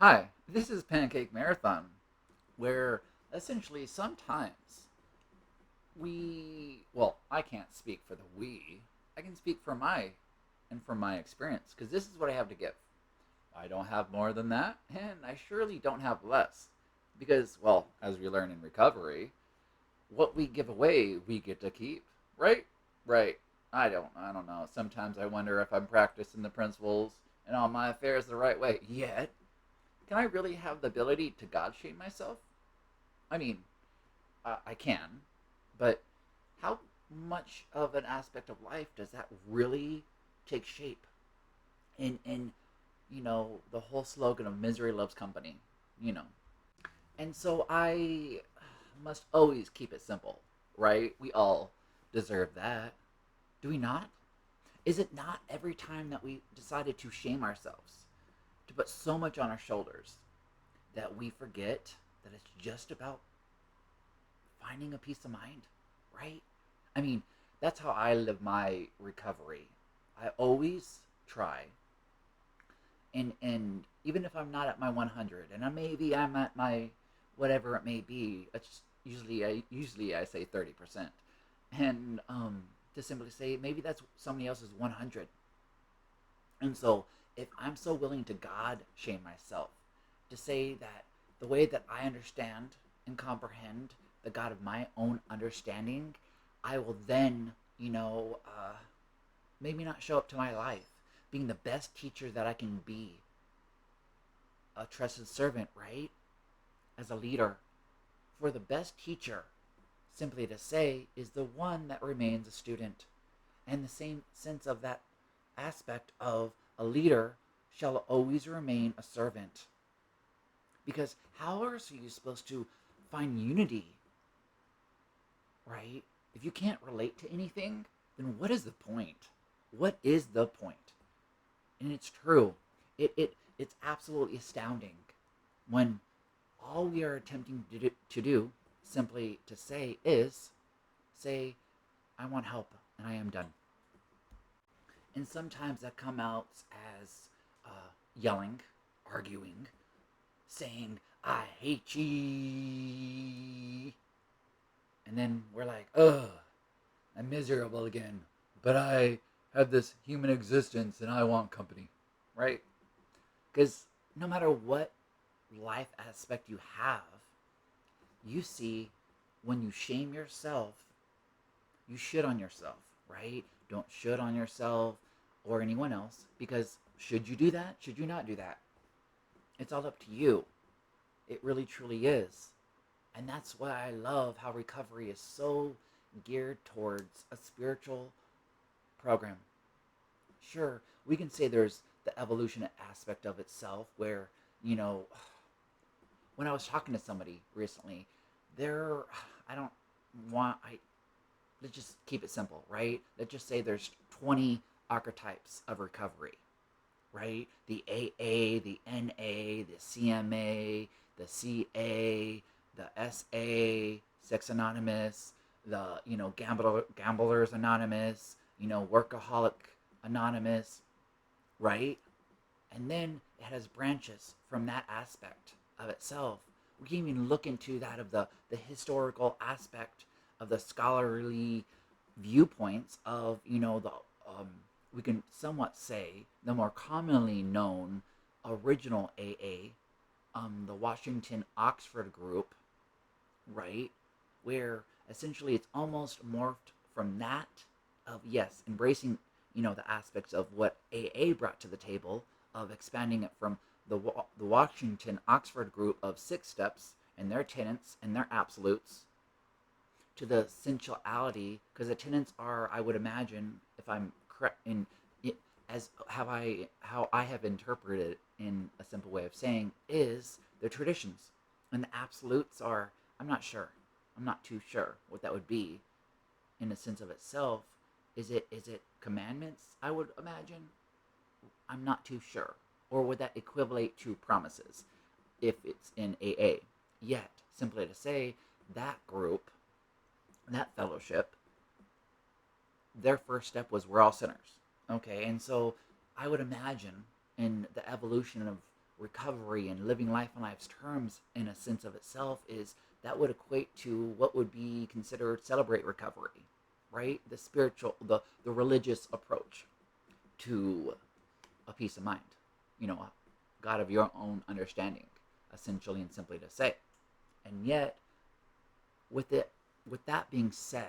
Hi, this is Pancake Marathon, where essentially sometimes I can't speak for the we, I can speak for my experience, because this is what I have to give. I don't have more than that, and I surely don't have less. Because, well, as we learn in recovery, what we give away, we get to keep, right? Right. I don't know. Sometimes I wonder if I'm practicing the principles and all my affairs the right way. Yet, can I really have the ability to God shame myself? I mean, I can, but how much of an aspect of life does that really take shape? In the whole slogan of misery loves company, you know. And so I must always keep it simple, right? We all deserve that, do we not? Is it not every time that we decided to shame ourselves, to put so much on our shoulders, that we forget that it's just about finding a peace of mind, right? I mean, that's how I live my recovery. I always try, and even if I'm not at my 100, and maybe I'm at my whatever it may be, it's usually I say 30%, and to simply say maybe that's somebody else's 100. And so if I'm so willing to God shame myself, to say that the way that I understand and comprehend the God of my own understanding, I will then, maybe not show up to my life being the best teacher that I can be, a trusted servant, right? As a leader. For the best teacher, simply to say, is the one that remains a student. And the same sense of that aspect of a leader shall always remain a servant. Because how else are you supposed to find unity, right? If you can't relate to anything, then what is the point? What is the point? And it's true. It's absolutely astounding when all we are attempting to do simply to say is say, I want help and I am done. And sometimes that comes out as yelling, arguing, saying, I hate ye. And then we're like, ugh, I'm miserable again. But I have this human existence and I want company, right? Because no matter what life aspect you have, you see, when you shame yourself, you shit on yourself, right? Don't shit on yourself or anyone else, because should you do that? Should you not do that? It's all up to you. It really truly is. And that's why I love how recovery is so geared towards a spiritual program. Sure, we can say there's the evolution aspect of itself where, you know, when I was talking to somebody recently, there, I don't I let's just keep it simple, right? Let's just say there's 20 archetypes of recovery, right? The AA, the NA, the CMA, the CA, the SA, Sex Anonymous, the Gamblers Anonymous, Workaholic Anonymous, right? And then it has branches from that aspect of itself. We can even look into that of the historical aspect of the scholarly viewpoints of, um, we can somewhat say the more commonly known original AA, the Washington Oxford group, right? Where essentially it's almost morphed from that of, yes, embracing, the aspects of what AA brought to the table, of expanding it from the Washington Oxford group of 6 steps and their tenets and their absolutes to the essentiality, because the tenets are, I would imagine, if I'm correct in it, as how I have interpreted it in a simple way of saying, is the traditions, and the absolutes are, I'm not sure. I'm not too sure what that would be in the sense of itself. Is it commandments? I would imagine. I'm not too sure. Or would that equivalent to promises if it's in AA? Yet, simply to say, that group, that fellowship, their first step was we're all sinners. Okay, and so I would imagine in the evolution of recovery and living life on life's terms in a sense of itself is that would equate to what would be considered celebrate recovery, right? The spiritual, the religious approach to a peace of mind, a God of your own understanding, essentially and simply to say. And yet, with it, with that being said,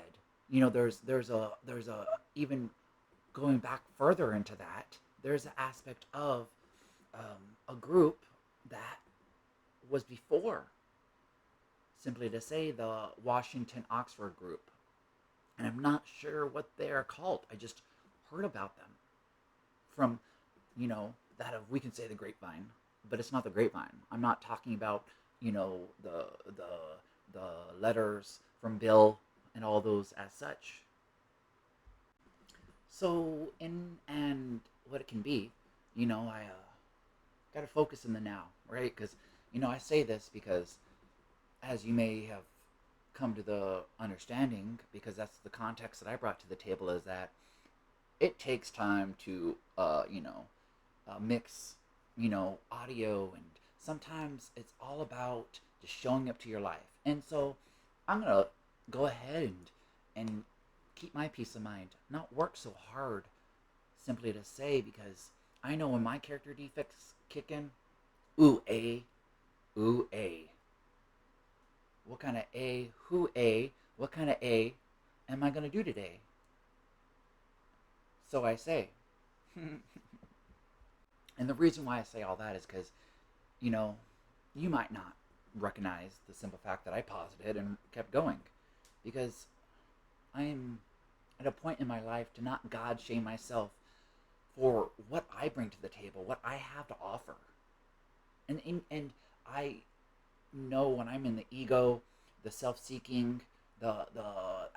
there's a even going back further into that, there's an aspect of a group that was before, simply to say, the Washington Oxford group. And I'm not sure what they're called. I just heard about them from, that of, we can say, the grapevine, but it's not the grapevine. I'm not talking about, the letters from Bill and all those as such. So, in and what it can be, I got to focus in the now, right? Because, I say this because, as you may have come to the understanding, because that's the context that I brought to the table, is that it takes time to, mix, audio, and sometimes it's all about just showing up to your life. And so I'm going to go ahead and keep my peace of mind, not work so hard, simply to say, because I know when my character defects kick in, ooh, A, ooh, A. What kind of A, who A, what kind of A am I going to do today? So I say. And the reason why I say all that is because, you know, you might not recognize the simple fact that I paused it and kept going. Because I am at a point in my life to not God shame myself for what I bring to the table, what I have to offer. And I know when I'm in the ego, the self-seeking, the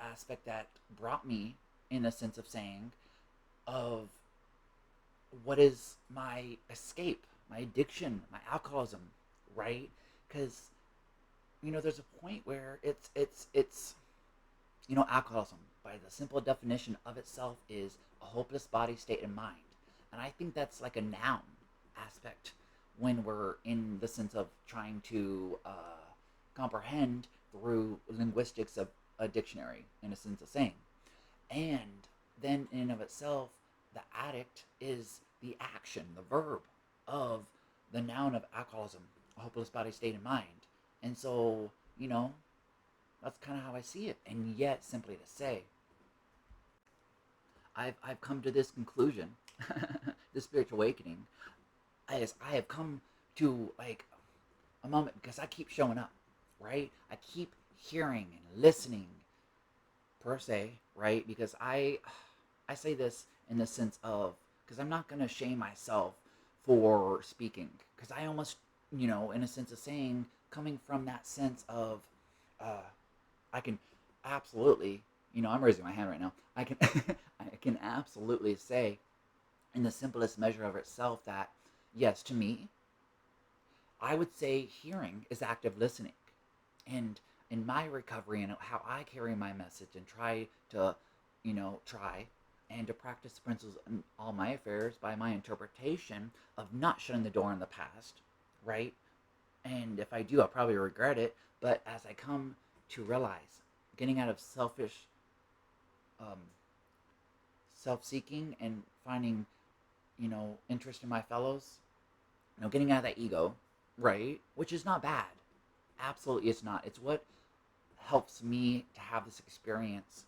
aspect that brought me in a sense of saying of what is my escape, my addiction, my alcoholism, right? Because there's a point where it's alcoholism by the simple definition of itself is a hopeless body, state, and mind, and I think that's like a noun aspect when we're in the sense of trying to comprehend through linguistics of a dictionary, in a sense of saying. And then in and of itself, the addict is the action, the verb of the noun of alcoholism, a hopeless body, state, and mind. And so, that's kind of how I see it. And yet, simply to say, I've come to this conclusion, this spiritual awakening, as I have come to like a moment, because I keep showing up, right? I keep hearing and listening, per se, right? Because I say this in the sense of, because I'm not going to shame myself for speaking, because I almost, in a sense of saying, coming from that sense of, I can absolutely, I'm raising my hand right now. I can, I can absolutely say, in the simplest measure of itself, that yes, to me, I would say hearing is active listening, and in my recovery and how I carry my message and try to, try and to practice the principles in all my affairs by my interpretation of not shutting the door on the past, right? And if I do, I'll probably regret it. But as I come to realize, getting out of selfish, um, self-seeking and finding, interest in my fellows, getting out of that ego, right? Which is not bad. Absolutely, it's not. It's what helps me to have this experience,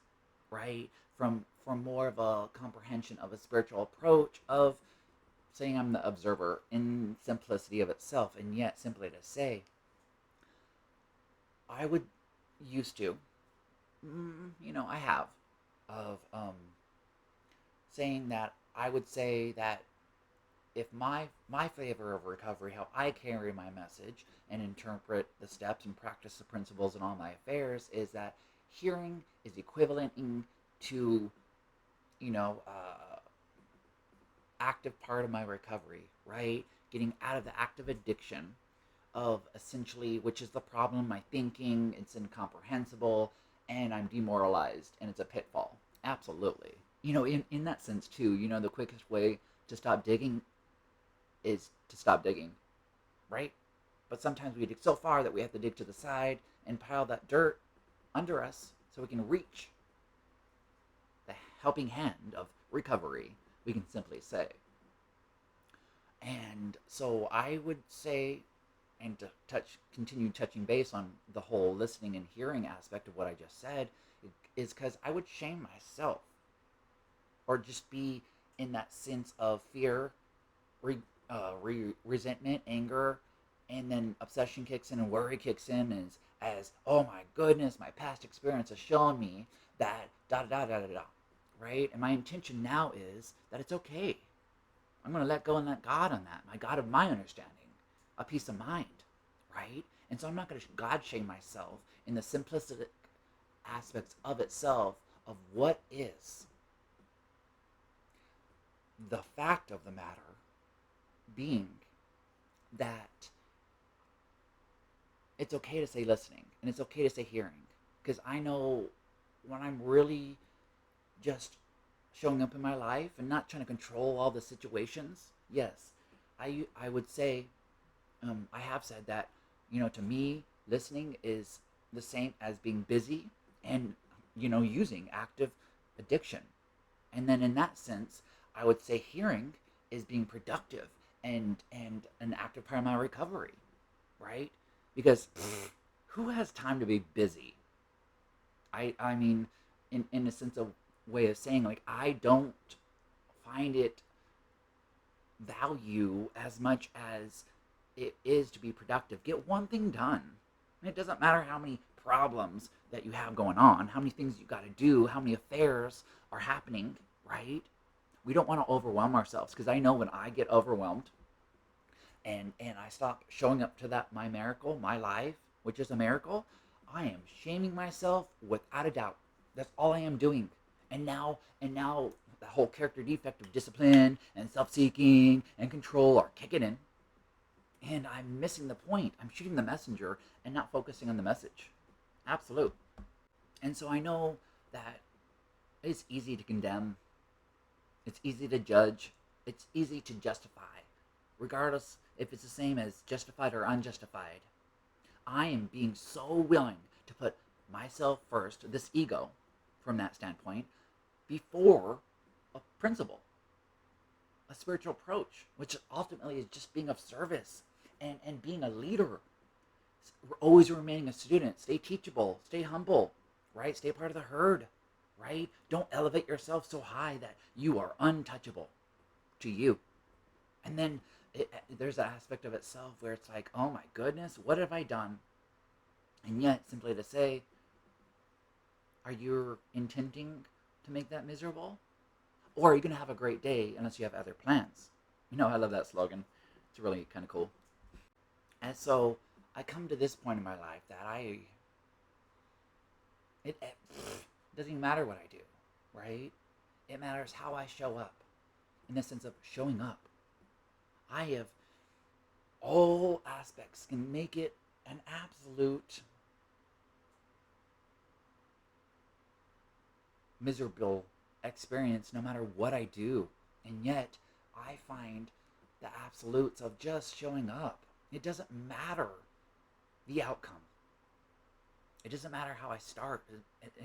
right? From more of a comprehension of a spiritual approach of saying I'm the observer in simplicity of itself, and yet simply to say, I would used to, I have, of saying that I would say that if my flavor of recovery, how I carry my message and interpret the steps and practice the principles in all my affairs, is that hearing is equivalent to, active part of my recovery, right? Getting out of the active addiction of essentially, which is the problem, my thinking, it's incomprehensible, and I'm demoralized, and it's a pitfall. Absolutely. In that sense, too, the quickest way to stop digging is to stop digging. right? But sometimes we dig so far that we have to dig to the side and pile that dirt under us so we can reach the helping hand of recovery, we can simply say. And so I would say, and to continue touching base on the whole listening and hearing aspect of what I just said, is because I would shame myself or just be in that sense of fear, resentment, anger, and then obsession kicks in and worry kicks in as oh my goodness, my past experience has shown me that da da da da da, right? And my intention now is that it's okay. I'm going to let go and let God on that, my God of my understanding, a peace of mind, right? And so I'm not going to God shame myself in the simplistic aspects of itself of what is. The fact of the matter being that it's okay to say listening and it's okay to say hearing, because I know when I'm really just showing up in my life and not trying to control all the situations, yes, I would say, I have said that, to me, listening is the same as being busy and, using active addiction. And then in that sense, I would say hearing is being productive and an active part of my recovery, right? Because who has time to be busy? I mean, in a sense of way of saying, like, I don't find it value as much as it is to be productive. Get one thing done. And it doesn't matter how many problems that you have going on, how many things you got to do, how many affairs are happening, right? We don't want to overwhelm ourselves, because I know when I get overwhelmed and I stop showing up to that my miracle, my life, which is a miracle, I am shaming myself without a doubt. That's all I am doing. And now the whole character defect of discipline and self-seeking and control are kicking in. And I'm missing the point. I'm shooting the messenger and not focusing on the message. Absolute. And so I know that it's easy to condemn. It's easy to judge. It's easy to justify, regardless if it's the same as justified or unjustified. I am being so willing to put myself first, this ego, from that standpoint, before a principle, a spiritual approach, which ultimately is just being of service and being a leader. We're always remaining a student. Stay teachable. Stay humble, right? Stay part of the herd, right? Don't elevate yourself so high that you are untouchable to you. And then there's an aspect of itself where it's like, oh my goodness, what have I done? And yet, simply to say, are you intending to make that miserable? Or are you going to have a great day unless you have other plans? I love that slogan. It's really kind of cool. And so I come to this point in my life that it doesn't even matter what I do, right? It matters how I show up, in the sense of showing up. I have all aspects can make it an absolute miserable experience no matter what I do. And yet I find the absolutes of just showing up. It doesn't matter the outcome. It doesn't matter how I start.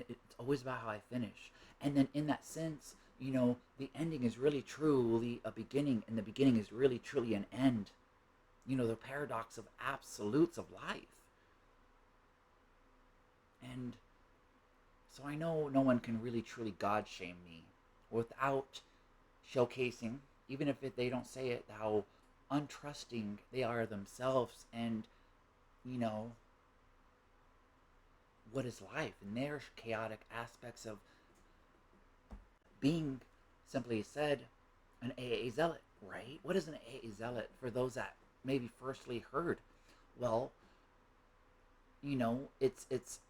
It's always about how I finish. And then in that sense, the ending is really truly a beginning, and the beginning is really truly an end. The paradox of absolutes of life. And so I know no one can really truly God shame me without showcasing, even if they don't say it, how untrusting they are themselves and, what is life and their chaotic aspects of being, simply said, an AA zealot, right? What is an AA zealot for those that maybe firstly heard? Well, it's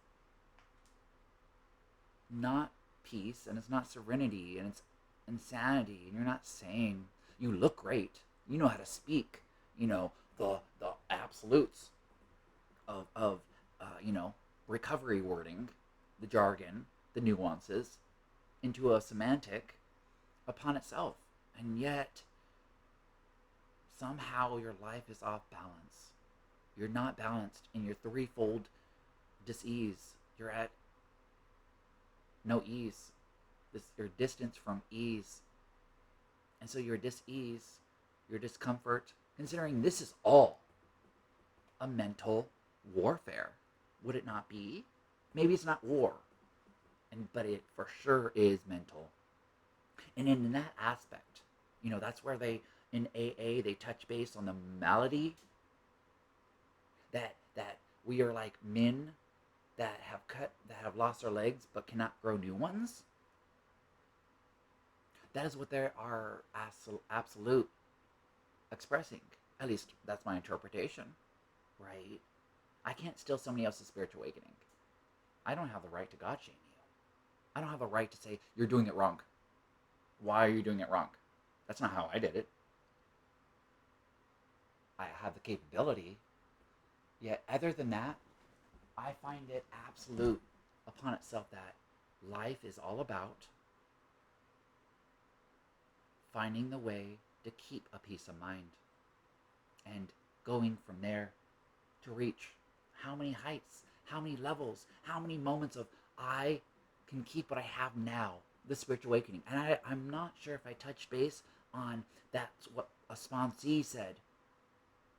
not peace, and it's not serenity, and it's insanity, and you're not sane. You look great. You know how to speak. The absolutes of recovery wording, the jargon, the nuances, into a semantic upon itself. And yet, somehow your life is off balance. You're not balanced in your threefold dis-ease. You're at no ease. Your distance from ease. And so your dis-ease, your discomfort, considering this is all a mental warfare. Would it not be? Maybe it's not war, but it for sure is mental. And in that aspect, that's where in AA they touch base on the malady that we are like men that have lost their legs but cannot grow new ones. That is what they are absolute expressing. At least that's my interpretation, right? I can't steal somebody else's spiritual awakening. I don't have the right to God shame you. I don't have a right to say you're doing it wrong. Why are you doing it wrong? That's not how I did it. I have the capability. Yet, other than that, I find it absolute upon itself that life is all about finding the way to keep a peace of mind and going from there to reach how many heights, how many levels, how many moments of I can keep what I have now, the spiritual awakening. And I'm not sure if I touched base on that's what a sponsee said.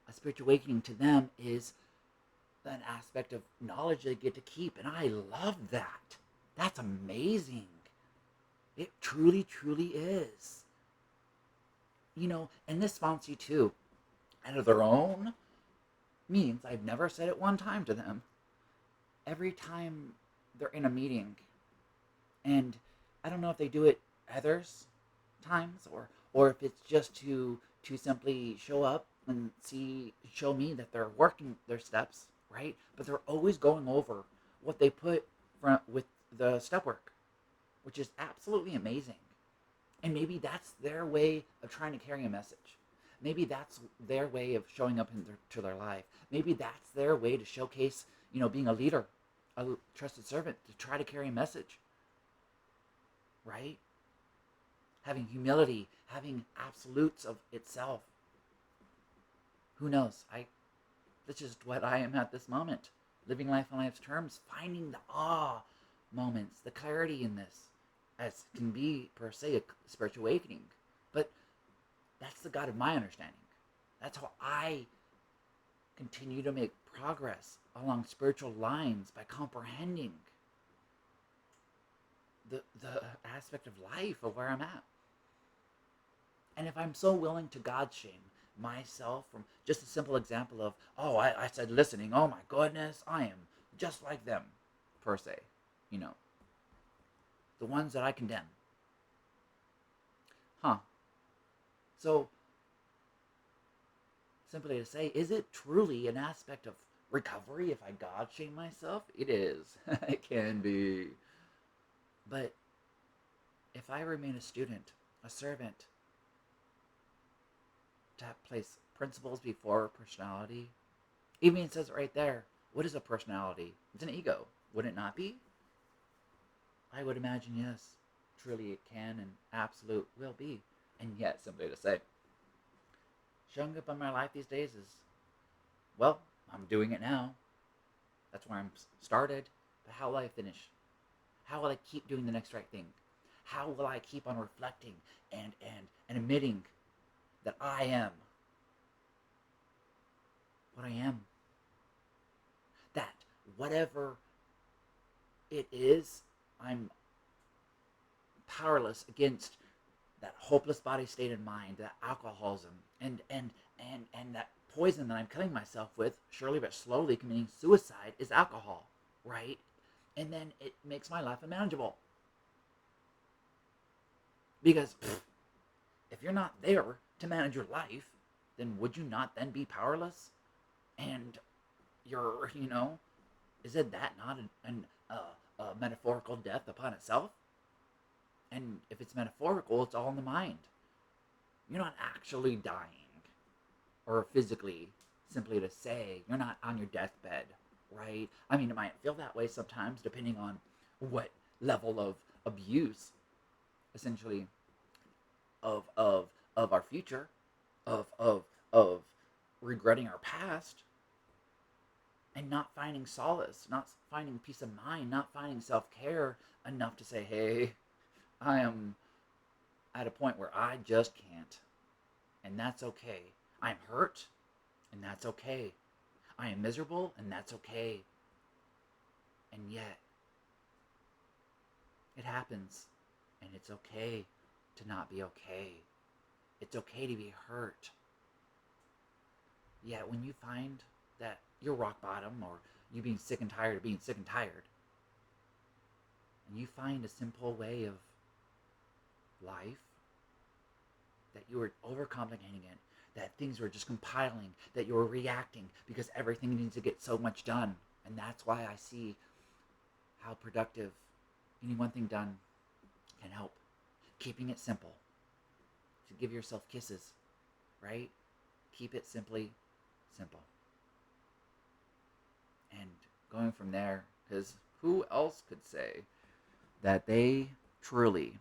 A spiritual awakening to them is an aspect of knowledge they get to keep. And I love that. That's amazing. It truly, truly is. And this sponsee too, out of their own means, I've never said it one time to them. Every time they're in a meeting, and I don't know if they do it others times or if it's just to simply show up and show me that they're working their steps, right? But they're always going over what they put with the step work, which is absolutely amazing. And maybe that's their way of trying to carry a message. Maybe that's their way of showing up to their life. Maybe that's their way to showcase, being a leader, a trusted servant, to try to carry a message. Right? Having humility, having absolutes of itself. Who knows? That's just what I am at this moment. Living life on life's terms, finding the awe moments, the clarity in this, as can be per se a spiritual awakening. But that's the God of my understanding. That's how I continue to make progress along spiritual lines, by comprehending the aspect of life of where I'm at. And if I'm so willing to God shame myself from just a simple example of, I said listening, oh my goodness, I am just like them, per se, the ones that I condemn. So, simply to say, is it truly an aspect of recovery if I God shame myself? It is. It can be. But if I remain a student, a servant, to place principles before personality, even it says it right there, what is a personality? It's an ego. Would it not be? I would imagine yes. Truly it can and absolute will be. And yet, simply to say, showing up in my life these days is, well, I'm doing it now. That's where I'm started. But how will I finish? How will I keep doing the next right thing? How will I keep on reflecting and admitting that I am what I am? That whatever it is, I'm powerless against that hopeless body state and mind, that alcoholism, and that poison that I'm killing myself with, surely but slowly committing suicide, is alcohol, right? And then it makes my life unmanageable. Because if you're not there to manage your life, then would you not then be powerless? And you're, is it that not a metaphorical death upon itself? And if it's metaphorical, it's all in the mind. You're not actually dying, or physically, simply to say, you're not on your deathbed, right? I mean, it might feel that way sometimes, depending on what level of abuse, essentially, of our future, of regretting our past. and not finding solace, not finding peace of mind, not finding self-care enough to say, hey, I am at a point where I just can't. And that's okay. I'm hurt, and that's okay. I am miserable, and that's okay. And yet, it happens, and it's okay to not be okay. It's okay to be hurt. Yet, when you find that you're rock bottom, or you being sick and tired of being sick and tired, and you find a simple way of life, that you were overcomplicating it, that things were just compiling, that you were reacting because everything needs to get so much done. And that's why I see how productive getting one thing done can help. Keeping it simple. To give yourself kisses, right? Keep it simply simple. And going from there, because who else could say that they truly,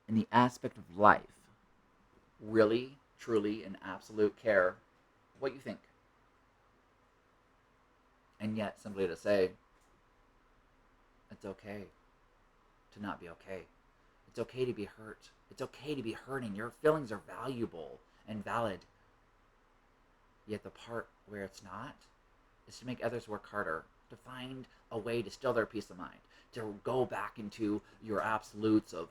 in the aspect of life, really, truly, in absolute care what you think. And yet, simply to say, it's okay to not be okay. It's okay to be hurt. It's okay to be hurting. Your feelings are valuable and valid. Yet the part where it's not is to make others work harder, to find a way to still their peace of mind, to go back into your absolutes of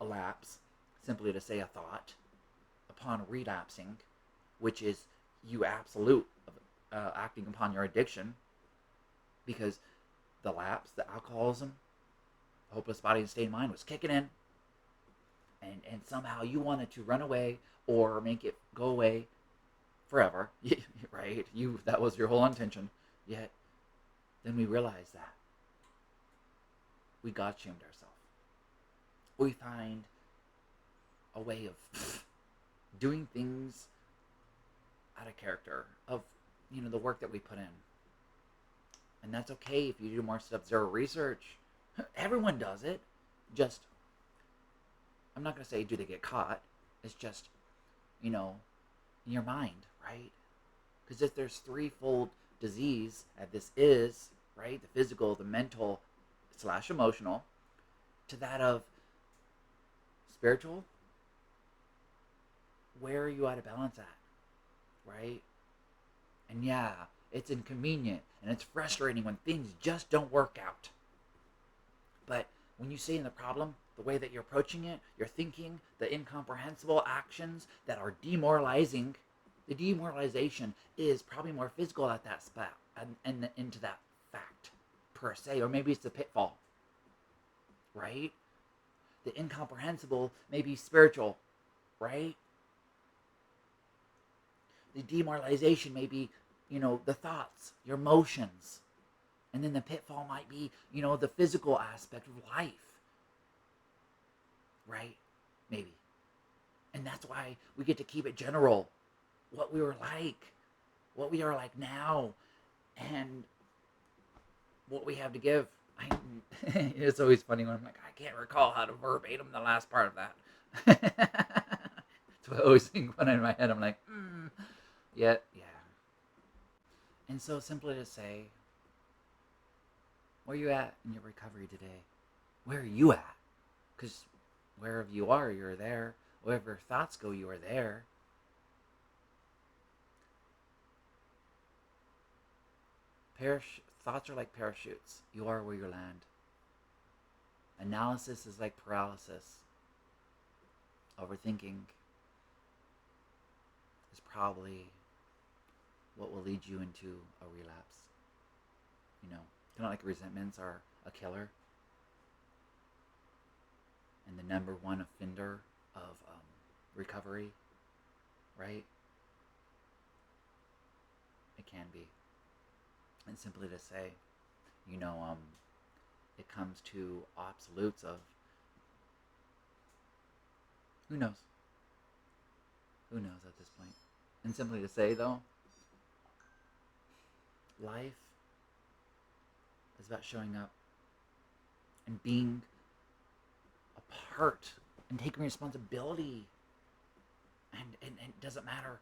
a lapse, simply to say a thought, upon relapsing, which is you absolute acting upon your addiction, because the lapse, the alcoholism, hopeless body and state of mind was kicking in, and somehow you wanted to run away or make it go away forever, right? That was your whole intention. Yet then we realized that we God shamed ourselves. We find a way of doing things out of character, of the work that we put in. And that's okay if you do more sub-zero research. Everyone does it. Just, I'm not going to say do they get caught. It's just, in your mind, right? Because if there's threefold disease, and this is, right, the physical, the mental / emotional, to that of spiritual, where are you out of balance at, right? And yeah, it's inconvenient and it's frustrating when things just don't work out. But when you see in the problem, the way that you're approaching it, you're thinking, the incomprehensible actions that are demoralizing, the demoralization is probably more physical at that spot and into that fact per se, or maybe it's the pitfall, right? The incomprehensible may be spiritual, right? The demoralization may be, the thoughts, your emotions. And then the pitfall might be, the physical aspect of life. Right? Maybe. And that's why we get to keep it general. What we were like. What we are like now. And what we have to give. It's always funny when I'm like, I can't recall how to verbatim the last part of that. That's what I always think when in my head. I'm like, yeah. And so simply to say, where are you at in your recovery today? Where are you at? Because wherever you are, you're there. Wherever thoughts go, you are there. Thoughts are like parachutes. You are where you land. Analysis is like paralysis. Overthinking is probably what will lead you into a relapse. Kind of like resentments are a killer. And the number one offender of recovery, right? It can be. And simply to say, it comes to absolutes of who knows? Who knows at this point? And simply to say, though, life is about showing up and being a part and taking responsibility. And it doesn't matter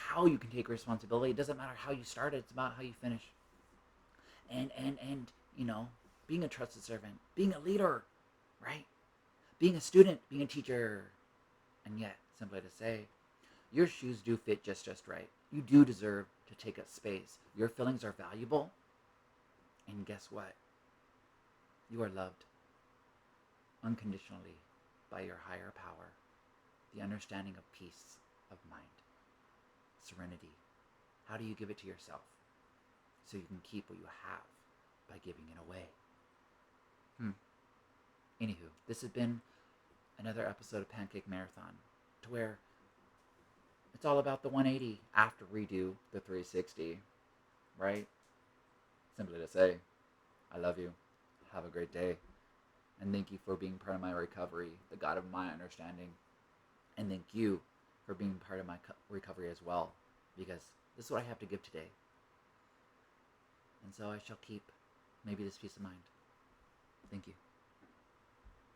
how you can take responsibility. It doesn't matter how you started. It's about how you finish. And you know, being a trusted servant, being a leader, right? Being a student, being a teacher. And yet, simply to say, your shoes do fit just right. You do deserve to take up space. Your feelings are valuable. And guess what? You are loved unconditionally by your higher power. The understanding of peace of mind. Serenity. How do you give it to yourself? So you can keep what you have by giving it away. Anywho, this has been another episode of Pancake Marathon, to where it's all about the 180 after we do the 360, right? Simply to say, I love you. Have a great day. And thank you for being part of my recovery, the God of my understanding. And thank you for being part of my recovery as well, because this is what I have to give today. And so I shall keep maybe this peace of mind.